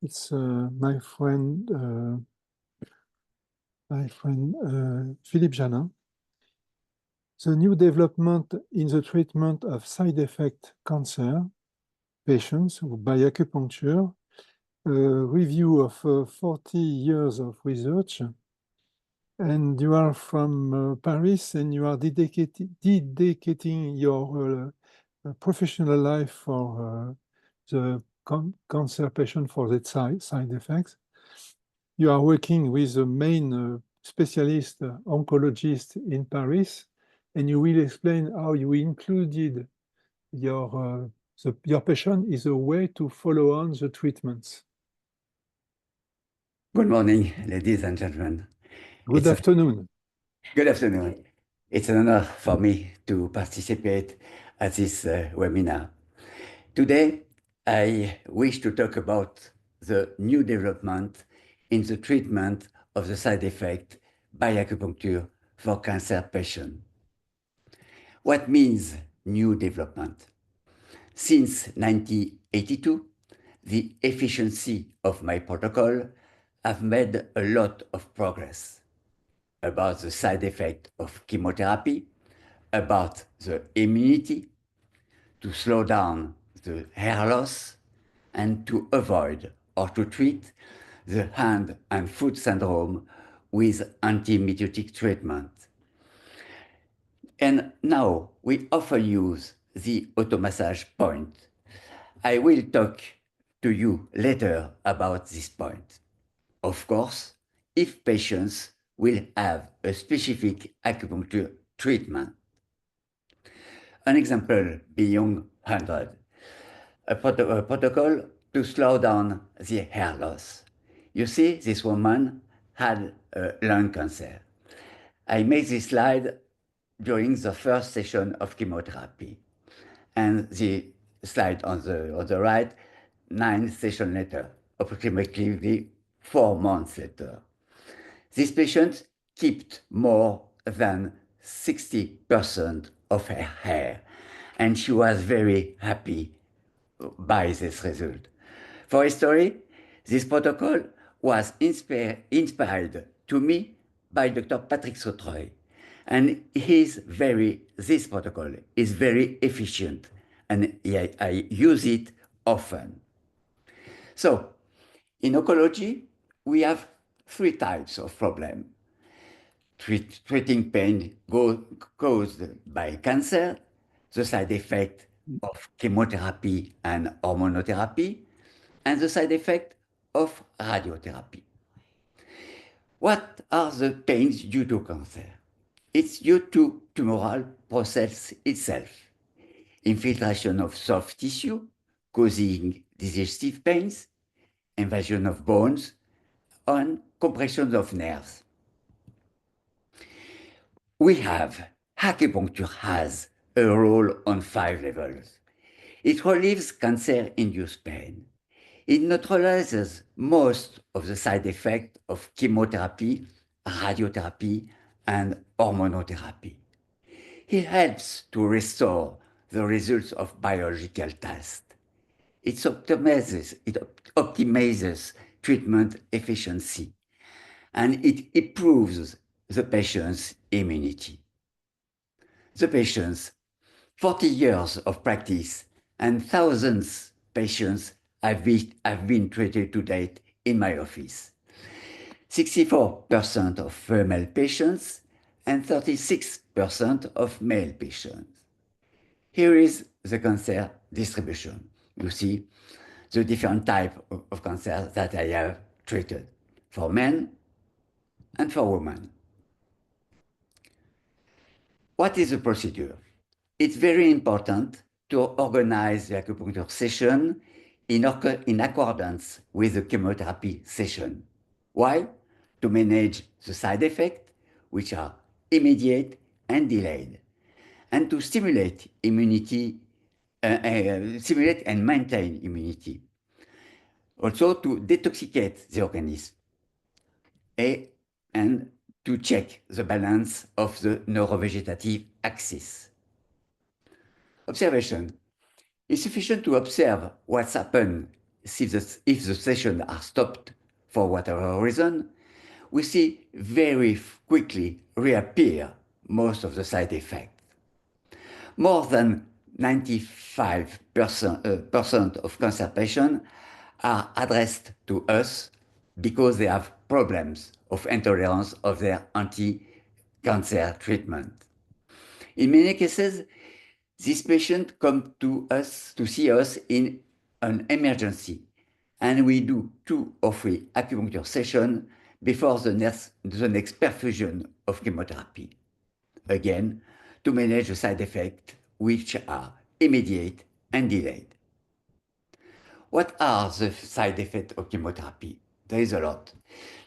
It's my friend Philippe Jeannin. The new development in the treatment of side effect cancer patients by acupuncture, a review of 40 years of research. And you are from Paris, and you are dedicating your professional life for the cancer patient for the side effects. You are working with the main specialist oncologist in Paris, and you will explain how you included your patient is a way to follow on the treatments. Good morning, ladies and gentlemen. Good afternoon. Good afternoon. It's an honor for me to participate at this webinar. Today, I wish to talk about the new development in the treatment of the side effect by acupuncture for cancer patients. What means new development? Since 1982, the efficiency of my protocol have made a lot of progress about the side effect of chemotherapy, about the immunity, to slow down the hair loss, and to avoid or to treat the hand and foot syndrome with anti-mitotic treatment. And now we often use the automassage point. I will talk to you later about this point. Of course, if patients will have a specific acupuncture treatment. An example beyond 100, a protocol to slow down the hair loss. You see, this woman had lung cancer. I made this slide during the first session of chemotherapy. And the slide on the right, 9 sessions later, approximately 4 months later. This patient kept more than 60% of her hair, and she was very happy by this result. For a story, this protocol was inspired to me by Dr. Patrick Sautreuil, and this protocol is very efficient, and I use it often. So, in oncology, we have 3 types of problem. Treating pain caused by cancer, the side effect of chemotherapy and hormonotherapy, and the side effect of radiotherapy. What are the pains due to cancer? It's due to tumoral process itself. Infiltration of soft tissue causing digestive pains, invasion of bones, and compression of nerves. Acupuncture has a role on 5 levels. It relieves cancer-induced pain. It neutralizes most of the side effects of chemotherapy, radiotherapy, and hormonotherapy. It helps to restore the results of biological tests. It optimizes treatment efficiency, and it improves the patient's immunity. The patients, 40 years of practice, and thousands of patients have been treated to date in my office. 64% of female patients and 36% of male patients. Here is the cancer distribution. You see the different types of cancer that I have treated for men and for women. What is the procedure? It's very important to organize the acupuncture session in accordance with the chemotherapy session. Why? To manage the side effects, which are immediate and delayed, and to stimulate immunity, stimulate and maintain immunity. Also to detoxicate the organism and to check the balance of the neurovegetative axis. Observation. It's sufficient to observe what's happened if the sessions are stopped for whatever reason, we see very quickly reappear most of the side effects. More than 95% of cancer patients are addressed to us because they have problems of intolerance of their anti-cancer treatment. In many cases, these patients come to us to see us in an emergency, and we do 2 or 3 acupuncture sessions before the next perfusion of chemotherapy. Again, to manage the side effects, which are immediate and delayed. What are the side effects of chemotherapy? There is a lot.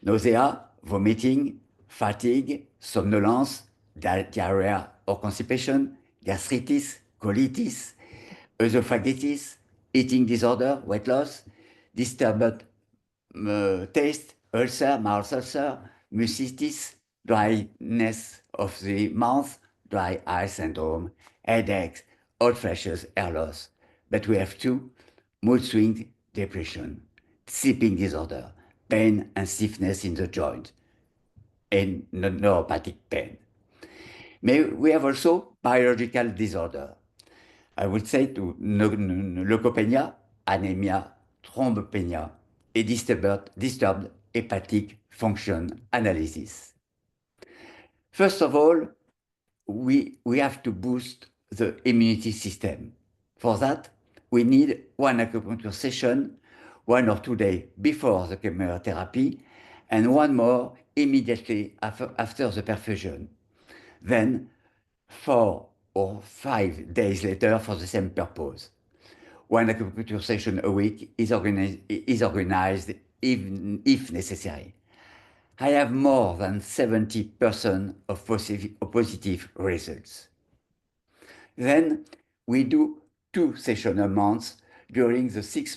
Nausea, vomiting, fatigue, somnolence, diarrhea or constipation, gastritis, colitis, esophagitis, eating disorder, weight loss, disturbed taste, ulcer, mouth ulcer, mucitis, dryness of the mouth, dry eye syndrome, headaches, hot flashes, hair loss. But we have 2, mood swings, depression, sleeping disorder, pain and stiffness in the joint, and neuropathic pain. We have also biological disorder. I would say to leukopenia, anemia, thrombopenia, et disturbed hepatic function analysis. First of all, we have to boost the immunity system. For that, we need 1 acupuncture session, 1 or 2 days before the chemotherapy, and 1 more immediately after the perfusion. Then 4 or 5 days later for the same purpose. 1 acupuncture session a week is organized even if necessary. I have more than 70% of positive results. Then we do 2 sessions a month during the 6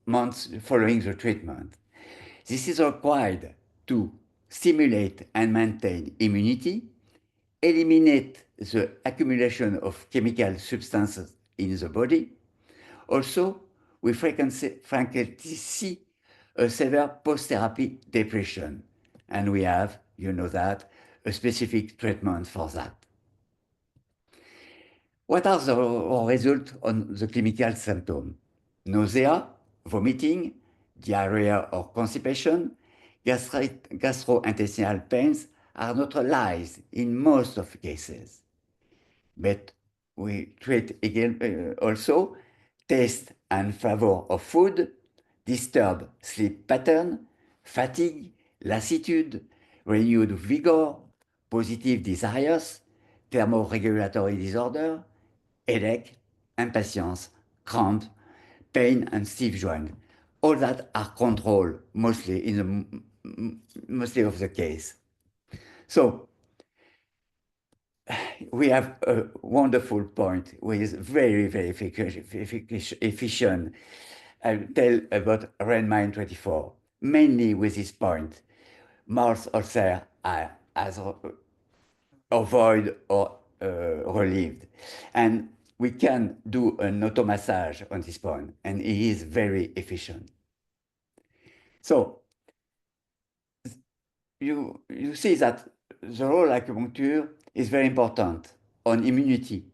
months following the treatment. This is required to stimulate and maintain immunity, eliminate the accumulation of chemical substances in the body. Also, we frequently see a severe post-therapy depression, and we have, you know that, a specific treatment for that. What are the results on the clinical symptoms? Nausea, vomiting, diarrhea or constipation, gastrointestinal pains are neutralized in most of cases. But we treat again also taste and flavor of food, disturbed sleep pattern, fatigue, lassitude, renewed vigor, positive desires, thermoregulatory disorder, headache, impatience, cramp, pain and stiff joint. All that are controlled mostly mostly of the case. So we have a wonderful point with very, very efficient. I'll tell about Renmind 24, mainly with this point. Mouth ulcer as avoid or relieved. And we can do an auto massage on this point, and it is very efficient. So you see that the role of acupuncture is very important on immunity.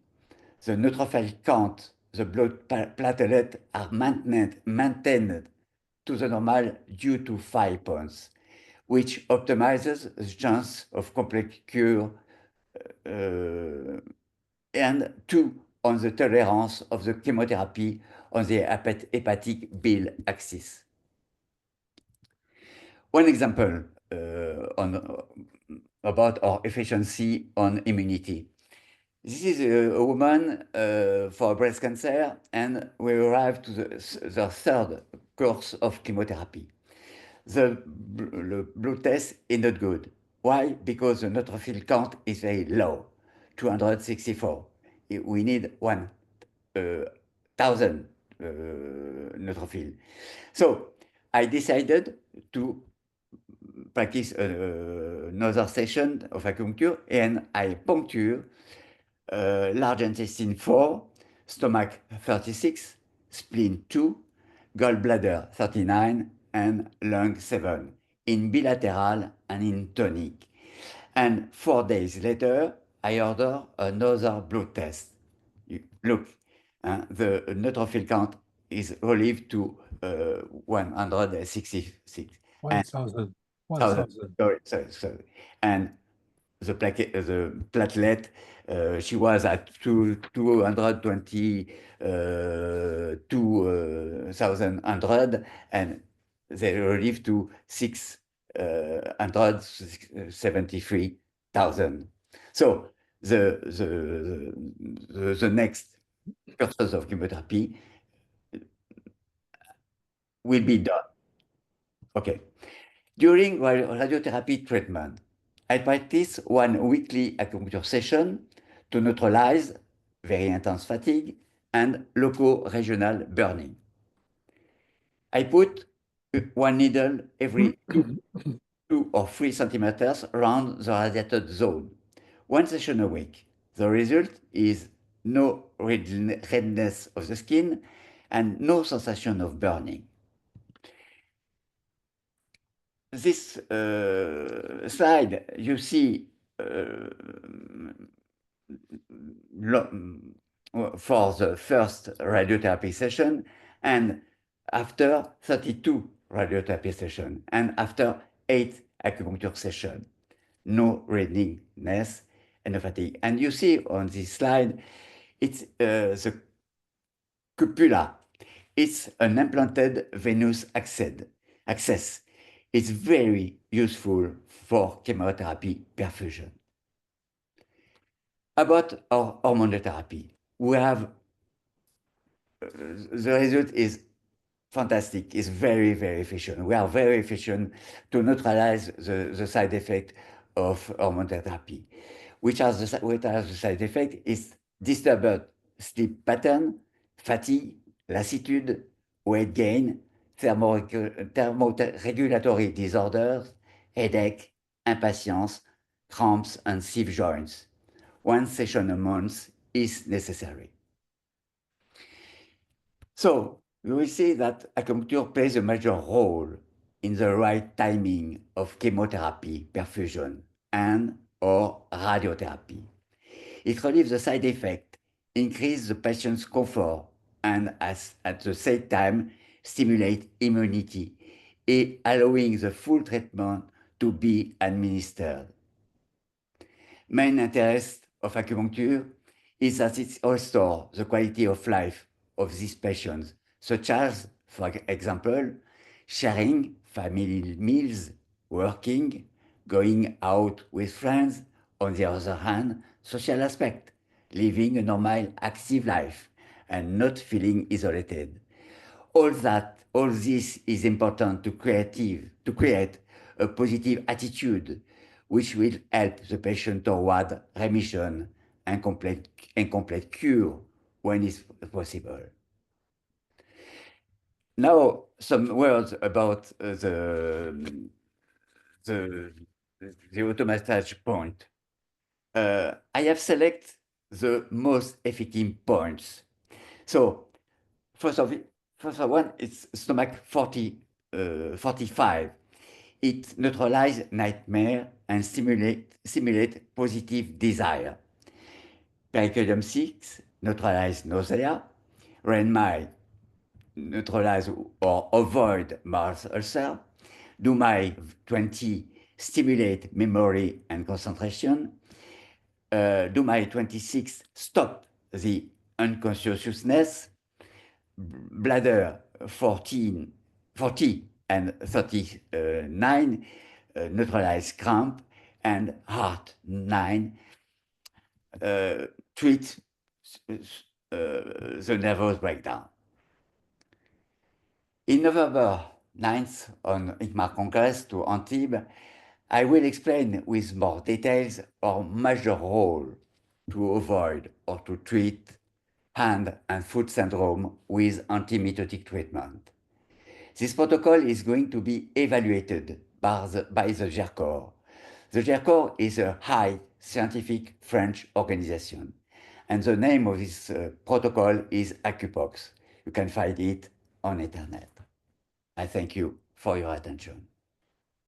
The neutrophil count, the blood platelet are maintained to the normal due to 5 points, which optimizes the chance of complete cure, and 2 on the tolerance of the chemotherapy on the hepatic bile axis. One example about our efficiency on immunity. This is a woman for breast cancer, and we arrived to the 3rd course of chemotherapy. The blood test is not good. Why? Because the neutrophil count is very low, 264. We need 1,000 neutrophil. So I decided to practice another session of acupuncture, and I puncture large intestine 4, stomach 36, spleen 2, gallbladder 39, and lung 7 in bilateral and in tonic. And 4 days later, I order another blood test. Look, the neutrophil count is relieved to 166. 1,000. Thousand. 1,000. Sorry. And the platelet, she was at 222,100, and they relieved to 673,000. So the next courses of chemotherapy will be done. Okay. During radiotherapy treatment, I practice one weekly acupuncture session to neutralize very intense fatigue and loco-regional burning. I put one needle every 2 or 3 centimeters around the radiated zone, one session a week. The result is no redness of the skin and no sensation of burning. This slide, you see for the first radiotherapy session and after 32 radiotherapy sessions and after 8 acupuncture sessions. No redness and no fatigue. And you see on this slide, it's the cupula. It's an implanted venous access. It's very useful for chemotherapy perfusion. About our hormone therapy, we have the result is fantastic. It's very, very efficient. We are very efficient to neutralize the side effect of hormone therapy. Which are the side effect is disturbed sleep pattern, fatigue, lassitude, weight gain, thermoregulatory disorders, headache, impatience, cramps, and stiff joints. One session a month is necessary. So we will see that acupuncture plays a major role in the right timing of chemotherapy, perfusion, and or radiotherapy. It relieves the side effect, increases the patient's comfort, and at the same time stimulate immunity, allowing the full treatment to be administered. Main interest of acupuncture is that it restores the quality of life of these patients, such as, for example, sharing family meals, working, going out with friends. On the other hand, social aspect, living a normal, active life and not feeling isolated. All this is important to create a positive attitude, which will help the patient toward remission and complete cure when it's possible. Now, some words about the automassage point. I have selected the most effective points. So, first of one, it's stomach 45. It neutralizes nightmare and stimulate positive desire. Pericardium 6 neutralize nausea. Renmai neutralize or avoid Mars ulcer. Dumai 20 stimulate memory and concentration. Dumai 26 stop the unconsciousness. Bladder 40 and 39 neutralize cramp, and heart 9 treat the nervous breakdown. In November 9th on ICMART Congress to Antibes, I will explain with more details our major role to avoid or to treat hand and foot syndrome with antimitotic treatment. This protocol is going to be evaluated by the GERCOR. The GERCOR is a high scientific French organization, and the name of this protocol is Acupox. You can find it on Internet. I thank you for your attention.